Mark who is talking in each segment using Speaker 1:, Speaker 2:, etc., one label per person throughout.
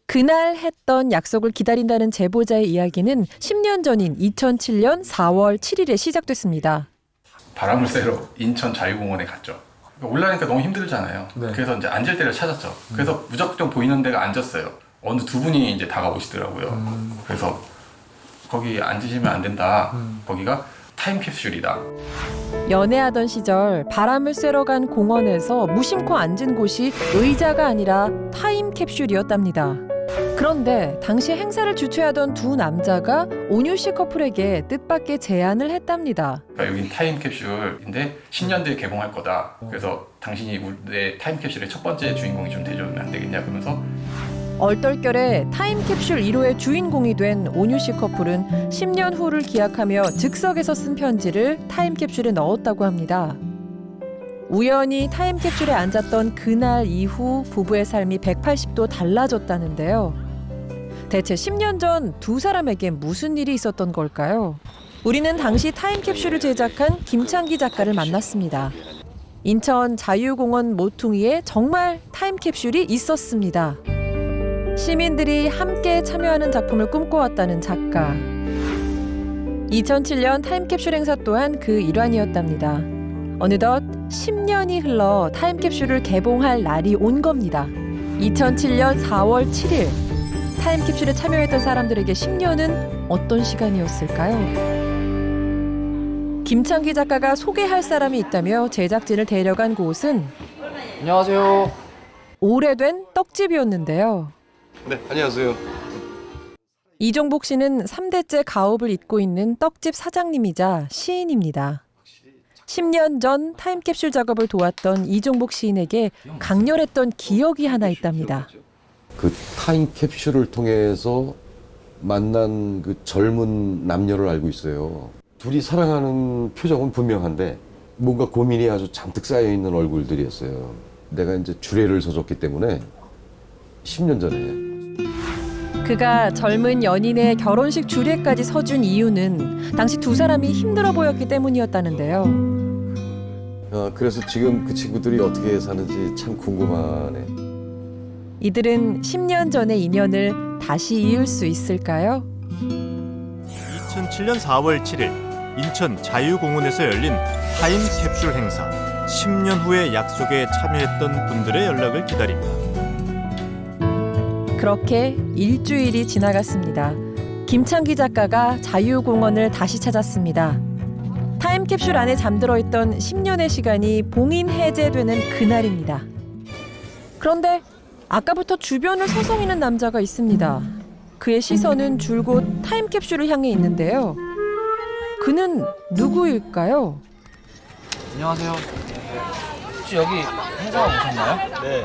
Speaker 1: 그날 했던 약속을 기다린다는 제보자의 이야기는 10년 전인 2007년 4월 7일에 시작됐습니다.
Speaker 2: 바람을 쐬러 인천 자유공원에 갔죠. 올라가니까 너무 힘들잖아요.
Speaker 3: 네.
Speaker 2: 그래서 이제 앉을 데를 찾았죠. 그래서 무작정 보이는 데가 앉았어요. 어느 두 분이 이제 다가오시더라고요. 그래서 거기 앉으시면 안 된다. 거기가 타임캡슐이다.
Speaker 1: 연애하던 시절 바람을 쐬러 간 공원에서 무심코 앉은 곳이 의자가 아니라 타임캡슐이었답니다. 그런데 당시 행사를 주최하던 두 남자가 온유 씨 커플에게 뜻밖의 제안을 했답니다.
Speaker 2: 그러니까 여긴 타임캡슐인데 10년 뒤에 개봉할 거다. 그래서 당신이 내 타임캡슐의 첫 번째 주인공이 좀 돼주면 안 되겠냐 그러면서
Speaker 1: 얼떨결에 타임캡슐 1호의 주인공이 된 온유 씨 커플은 10년 후를 기약하며 즉석에서 쓴 편지를 타임캡슐에 넣었다고 합니다. 우연히 타임캡슐에 앉았던 그날 이후 부부의 삶이 180도 달라졌다는데요. 대체 10년 전 두 사람에게 무슨 일이 있었던 걸까요? 우리는 당시 타임캡슐을 제작한 김창기 작가를 만났습니다. 인천 자유공원 모퉁이에 정말 타임캡슐이 있었습니다. 시민들이 함께 참여하는 작품을 꿈꿔왔다는 작가. 2007년 타임캡슐 행사 또한 그 일환이었답니다. 어느덧 10년이 흘러 타임캡슐을 개봉할 날이 온 겁니다. 2007년 4월 7일 타임캡슐에 참여했던 사람들에게 10년은 어떤 시간이었을까요? 김창기 작가가 소개할 사람이 있다며 제작진을 데려간 곳은
Speaker 3: 안녕하세요.
Speaker 1: 오래된 떡집이었는데요.
Speaker 4: 네, 안녕하세요.
Speaker 1: 이종복 씨는 3대째 가업을 잇고 있는 떡집 사장님이자 시인입니다. 10년 전 타임캡슐 작업을 도왔던 이종복 시인에게 강렬했던 기억이 하나 있답니다.
Speaker 4: 그 타임캡슐을 통해서 만난 그 젊은 남녀를 알고 있어요. 둘이 사랑하는 표정은 분명한데 뭔가 고민이 아주 잔뜩 쌓여있는 얼굴들이었어요. 내가 이제 주례를 서줬기 때문에 10년 전에
Speaker 1: 그가 젊은 연인의 결혼식 주례까지 서준 이유는 당시 두 사람이 힘들어 보였기 때문이었다는데요.
Speaker 4: 그래서 지금 그 친구들이 어떻게 사는지 참 궁금하네.
Speaker 1: 이들은 10년 전의 인연을 다시 이을 수 있을까요?
Speaker 5: 2007년 4월 7일 인천 자유공원에서 열린 타임캡슐 행사. 10년 후의 약속에 참여했던 분들의 연락을 기다립니다.
Speaker 1: 그렇게 일주일이 지나갔습니다. 김창기 작가가 자유공원을 다시 찾았습니다. 타임캡슐 안에 잠들어 있던 10년의 시간이 봉인 해제되는 그날입니다. 그런데 아까부터 주변을 서성이는 남자가 있습니다. 그의 시선은 줄곧 타임캡슐을 향해 있는데요. 그는 누구일까요?
Speaker 3: 안녕하세요. 혹시 여기 행사 오셨나요? 네.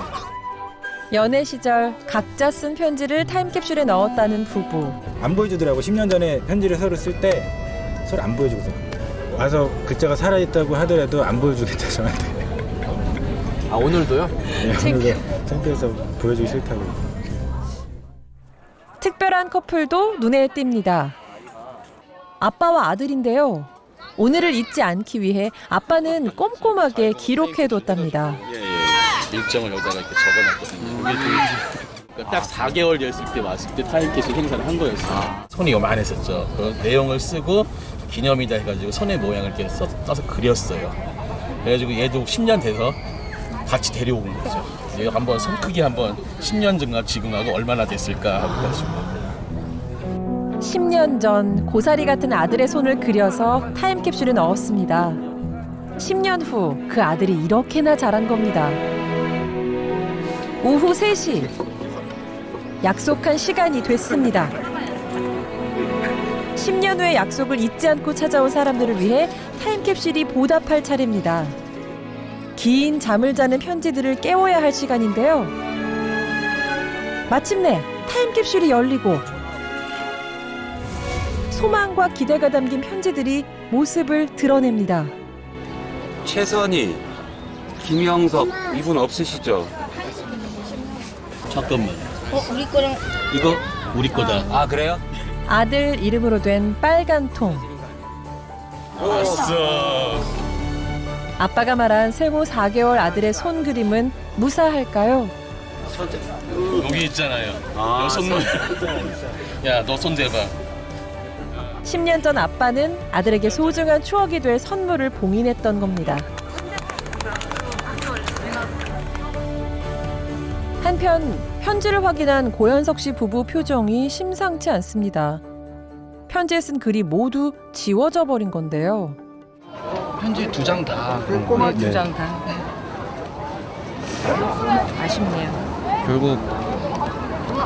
Speaker 1: 연애 시절 각자 쓴 편지를 타임캡슐에 넣었다는 부부.
Speaker 6: 안 보여주더라고. 10년 전에 편지를 서로 쓸 때 서로 안 보여주거든. 와서 글자가 살아있다고 하더라도 안 보여주겠다 저한테.
Speaker 3: 아, 오늘도요?
Speaker 6: 네, 오늘도 창피해서 보여주기 싫다고.
Speaker 1: 특별한 커플도 눈에 띕니다. 아빠와 아들인데요. 오늘을 잊지 않기 위해 아빠는 꼼꼼하게 기록해뒀답니다.
Speaker 7: 일정을 여기다가 이렇게 적어놨거든요. 그러니까 딱 4개월 됐을 때 왔을 때 타임캡슐 행사를 한 거였어요. 손이 요만했었죠. 그 내용을 쓰고 기념이다 해가지고 손의 모양을 이렇게 써서 그렸어요. 그래가지고 얘도 10년 돼서 같이 데려온 거죠. 얘 한번 손 크기 한번 10년 전과 지금하고 얼마나 됐을까 하고 가지고.
Speaker 1: 10년 전 고사리 같은 아들의 손을 그려서 타임캡슐에 넣었습니다. 10년 후 그 아들이 이렇게나 자란 겁니다. 오후 3시. 약속한 시간이 됐습니다. 10년 후의 약속을 잊지 않고 찾아온 사람들을 위해 타임캡슐이 보답할 차례입니다. 긴 잠을 자는 편지들을 깨워야 할 시간인데요. 마침내 타임캡슐이 열리고 소망과 기대가 담긴 편지들이 모습을 드러냅니다.
Speaker 8: 최선희, 김영석 이분 없으시죠?
Speaker 7: 잠깐만.
Speaker 9: 우리 거랑
Speaker 7: 이거 우리 거다.
Speaker 8: 아 그래요?
Speaker 1: 아들 이름으로 된 빨간 통.
Speaker 7: 왔어.
Speaker 1: 아빠가 말한 생후 4개월 아들의 손 그림은 무사할까요?
Speaker 7: 여기 있잖아요. 너 손, 야, 너 손 대봐.
Speaker 1: 10년 전 아빠는 아들에게 소중한 추억이 될 선물을 봉인했던 겁니다. 한편 편지를 확인한 고현석 씨 부부 표정이 심상치 않습니다. 편지에 쓴 글이 모두 지워져 버린 건데요.
Speaker 3: 편지 2장 다.
Speaker 9: 꼬마 2장 다. 아쉽네요.
Speaker 3: 결국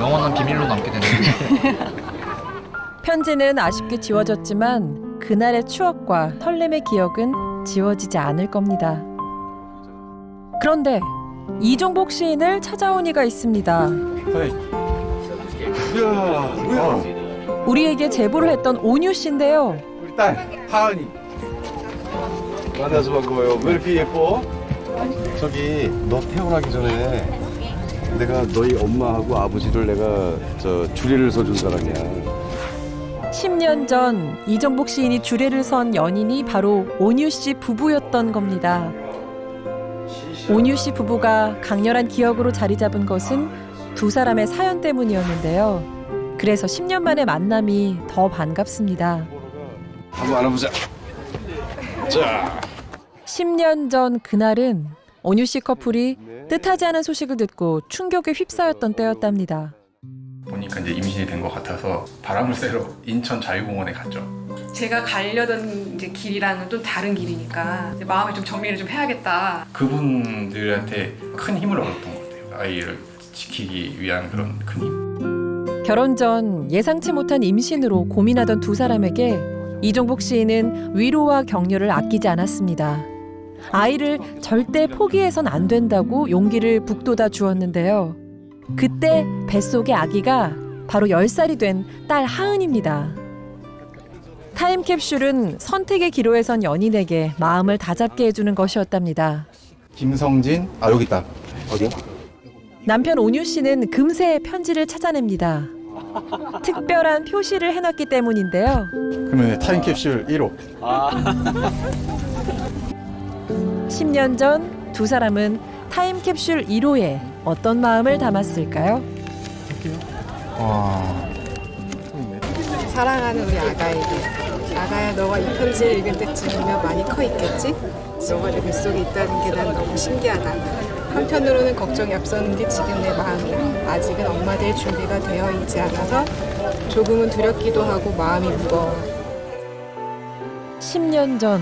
Speaker 3: 영원한 비밀로 남게 되네요.
Speaker 1: 편지는 아쉽게 지워졌지만 그날의 추억과 설렘의 기억은 지워지지 않을 겁니다. 그런데 이종복 시인을 찾아온 이가 있습니다. 우리에게 제보를 했던 온유 씨인데요.
Speaker 10: 우리 딸 하은이 만나서 반가워요. 왜 이렇게 예뻐?
Speaker 4: 저기 너 태어나기 전에 내가 너희 엄마하고 아버지를 내가 주례를 서준 사람이야.
Speaker 1: 10년 전 이종복 시인이 주례를 선 연인이 바로 온유 씨 부부였던 겁니다. 온유 씨 부부가 강렬한 기억으로 자리 잡은 것은 두 사람의 사연 때문이었는데요. 그래서 10년 만의 만남이 더 반갑습니다.
Speaker 4: 한번 안아보자. 자.
Speaker 1: 10년 전 그날은 온유 씨 커플이 뜻하지 않은 소식을 듣고 충격에 휩싸였던 때였답니다.
Speaker 2: 보니까 이제 임신이 된 것 같아서 바람을 쐬러 인천 자유공원에 갔죠.
Speaker 9: 제가 가려던 이제 길이랑은 좀 다른 길이니까 이제 마음을 좀 정리를 좀 해야겠다.
Speaker 2: 그분들한테 큰 힘을 얻었던 것 같아요. 아이를 지키기 위한 그런 큰 힘.
Speaker 1: 결혼 전 예상치 못한 임신으로 고민하던 두 사람에게 이종복 시인은 위로와 격려를 아끼지 않았습니다. 아이를 절대 포기해선 안 된다고 용기를 북돋아 주었는데요. 그때 뱃속의 아기가 바로 10살이 된 딸 하은입니다. 타임캡슐은 선택의 기로에 선 연인에게 마음을 다잡게 해주는 것이었답니다.
Speaker 10: 김성진 여기 있다. 어디야?
Speaker 1: 남편 온유 씨는 금세 편지를 찾아냅니다. 특별한 표시를 해놨기 때문인데요.
Speaker 10: 그러면 타임캡슐 1호.
Speaker 1: 10년 전 두 사람은 타임캡슐 1호에 어떤 마음을 담았을까요?
Speaker 11: 사랑하는 우리 아가에게. 아가야, 너가 이 편지를 읽을 때쯤이면 많이 커 있겠지? 너가 내 뱃속에 있다는 게 난 너무 신기하다. 한편으로는 걱정이 앞섰는데 지금 내 마음은 아직은 엄마 될 준비가 되어 있지 않아서 조금은 두렵기도 하고 마음이 무거워.
Speaker 1: 10년 전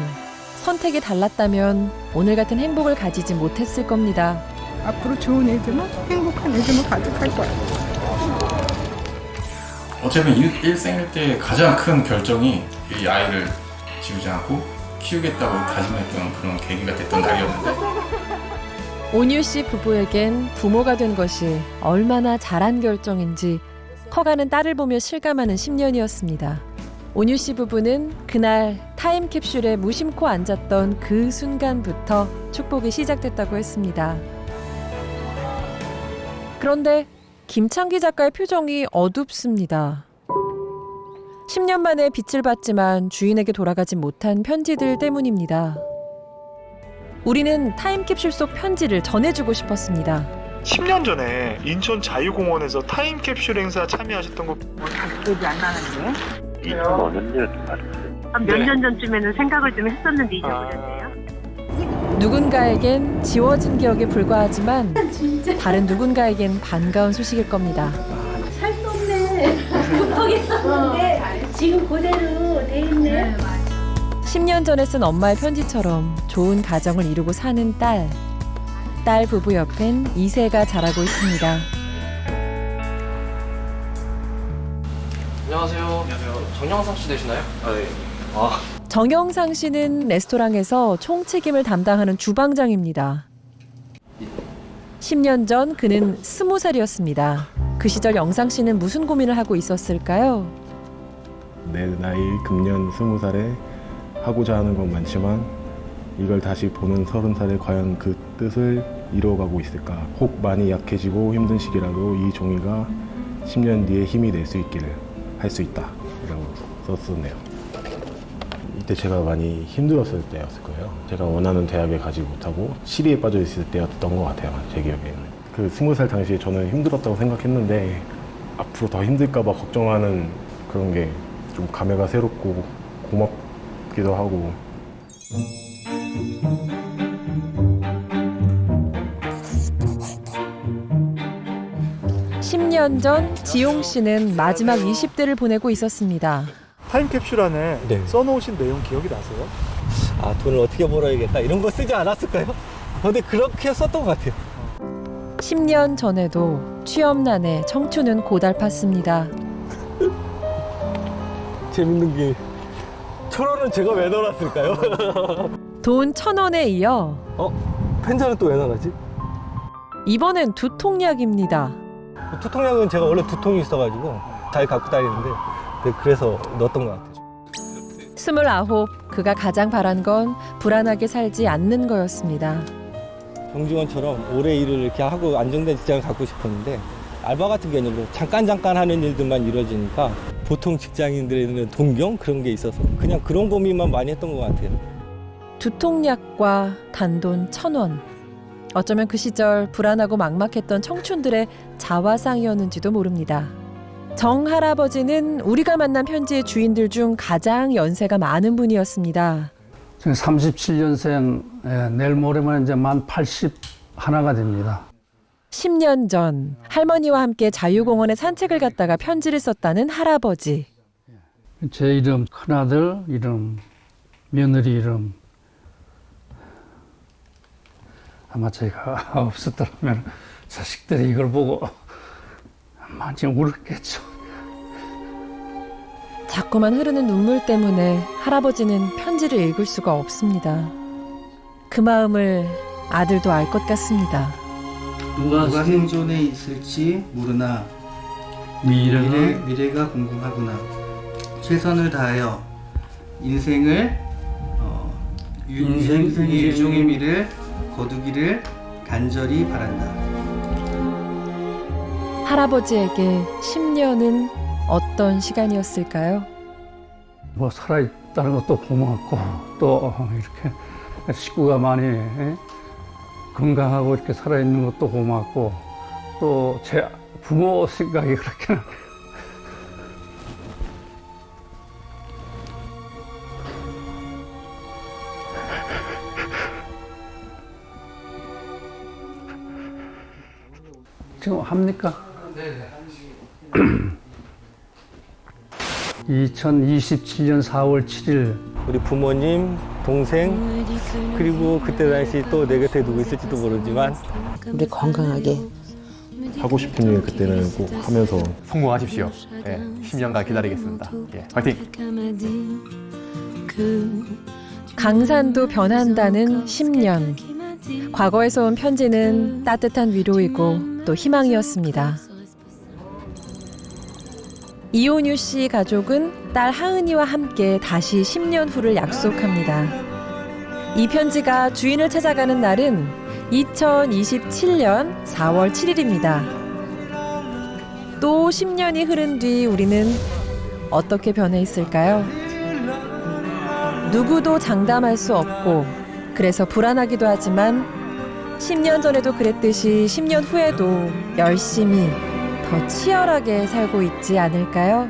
Speaker 1: 선택이 달랐다면 오늘 같은 행복을 가지지 못했을 겁니다.
Speaker 11: 앞으로 좋은 애들만 행복한 애들만 가득할 거야.
Speaker 2: 어쩌면 일생일 때 가장 큰 결정이 이 아이를 지우지 않고 키우겠다고 다짐했던 그런 계기가 됐던 날이었는데
Speaker 1: 온유 씨 부부에겐 부모가 된 것이 얼마나 잘한 결정인지 커가는 딸을 보며 실감하는 10년이었습니다. 온유 씨 부부는 그날 타임캡슐에 무심코 앉았던 그 순간부터 축복이 시작됐다고 했습니다. 그런데 김창기 작가의 표정이 어둡습니다. 10년 만에 빛을 봤지만 주인에게 돌아가지 못한 편지들 때문입니다. 우리는 타임캡슐 속 편지를 전해주고 싶었습니다.
Speaker 12: 10년 전에 인천 자유공원에서 타임캡슐 행사 참여하셨던 거
Speaker 9: 기억이 안 나는데.
Speaker 12: 2005년
Speaker 9: 한 몇 년 전쯤에는 생각을 좀 했었는데 잊어버렸네요.
Speaker 1: 누군가에겐 지워진 기억에 불과하지만 다른 누군가에겐 반가운 소식일 겁니다.
Speaker 13: 살 수 없네. 급하겠었는데 지금 그대로 돼 있네.
Speaker 1: 10년 전에 쓴 엄마의 편지처럼 좋은 가정을 이루고 사는 딸. 딸 부부 옆엔 2세가 자라고 있습니다.
Speaker 3: 안녕하세요. 정영상 씨 되시나요?
Speaker 10: 네.
Speaker 1: 정영상 씨는 레스토랑에서 총책임을 담당하는 주방장입니다. 10년 전 그는 20살이었습니다. 그 시절 영상 씨는 무슨 고민을 하고 있었을까요?
Speaker 6: 내 나이 금년 20살에 하고자 하는 건 많지만 이걸 다시 보는 30살에 과연 그 뜻을 이루어가고 있을까? 혹 많이 약해지고 힘든 시기라도 이 종이가 10년 뒤에 힘이 될 수 있기를 할 수 있다 라고 썼었네요. 이때 제가 많이 힘들었을 때였을 거예요. 제가 원하는 대학에 가지 못하고 시리에 빠져 있을 때였던 것 같아요. 제 기억에는. 그 20살 당시에 저는 힘들었다고 생각했는데 앞으로 더 힘들까 봐 걱정하는 그런 게 좀 감회가 새롭고 고맙기도 하고.
Speaker 1: 십 년 전 지용 씨는 마지막 20대를 보내고 있었습니다.
Speaker 12: 타임캡슐 안에
Speaker 14: 네.
Speaker 12: 써놓으신 내용 기억이 나세요?
Speaker 14: 아, 돈을 어떻게 벌어야겠다 이런 거 쓰지 않았을까요? 근데 그렇게 썼던 것 같아요.
Speaker 1: 10년 전에도 취업난에 청춘은 고달팠습니다.
Speaker 14: 재밌는 게 1,000원은 제가 왜 넣어놨을까요?
Speaker 1: 돈 1,000원에 이어
Speaker 14: 펜자는 또 왜 넣어놨지?
Speaker 1: 이번엔 두통약입니다.
Speaker 14: 두통약은 제가 원래 두통이 있어가지고 잘 갖고 다니는데 그래서 넣었던 것 같아요.
Speaker 1: 29, 그가 가장 바란 건 불안하게 살지 않는 거였습니다.
Speaker 14: 정직원처럼 오래 일을 이렇게 하고 안정된 직장을 갖고 싶었는데 알바 같은 개념으로 잠깐 하는 일들만 이루어지니까 보통 직장인들에는 동경 그런 게 있어서 그냥 그런 고민만 많이 했던 것 같아요.
Speaker 1: 두통약과 단돈 1,000원. 어쩌면 그 시절 불안하고 막막했던 청춘들의 자화상이었는지도 모릅니다. 정 할아버지는 우리가 만난 편지의 주인들 중 가장 연세가 많은 분이었습니다.
Speaker 15: 지금 37년생, 내일 모레면 이제 만 81가 됩니다.
Speaker 1: 10년 전 할머니와 함께 자유공원에 산책을 갔다가 편지를 썼다는 할아버지.
Speaker 15: 제 이름, 큰아들 이름, 며느리 이름. 아마 제가 없었더라면 자식들이 이걸 보고 많이 울었겠죠.
Speaker 1: 자꾸만 흐르는 눈물 때문에 할아버지는 편지를 읽을 수가 없습니다. 그 마음을 아들도 알 것 같습니다.
Speaker 16: 누가 생존해 있을지 모르나 미래가 궁금하구나. 최선을 다하여 인생의 유종의 미를 거두기를 간절히 바란다.
Speaker 1: 할아버지에게 10년은 어떤 시간이었을까요?
Speaker 15: 뭐 살아있다는 것도 고맙고 또 이렇게 식구가 많이 건강하고 이렇게 살아있는 것도 고맙고 또 제 부모 생각이 그렇게 지금 합니까? 네. 2027년 4월 7일
Speaker 14: 우리 부모님, 동생 그리고 그때 당시 또 내 곁에 누구 있을지도 모르지만
Speaker 17: 우리 건강하게
Speaker 6: 하고 싶은 일 그때는 꼭 하면서
Speaker 18: 성공하십시오. 예, 10년간 기다리겠습니다. 예, 화이팅!
Speaker 1: 강산도 변한다는 10년. 과거에서 온 편지는 따뜻한 위로이고 또 희망이었습니다. 이온유 씨 가족은 딸 하은이와 함께 다시 10년 후를 약속합니다. 이 편지가 주인을 찾아가는 날은 2027년 4월 7일입니다. 또 10년이 흐른 뒤 우리는 어떻게 변해 있을까요? 누구도 장담할 수 없고 그래서 불안하기도 하지만 10년 전에도 그랬듯이 10년 후에도 열심히 더 치열하게 살고 있지 않을까요?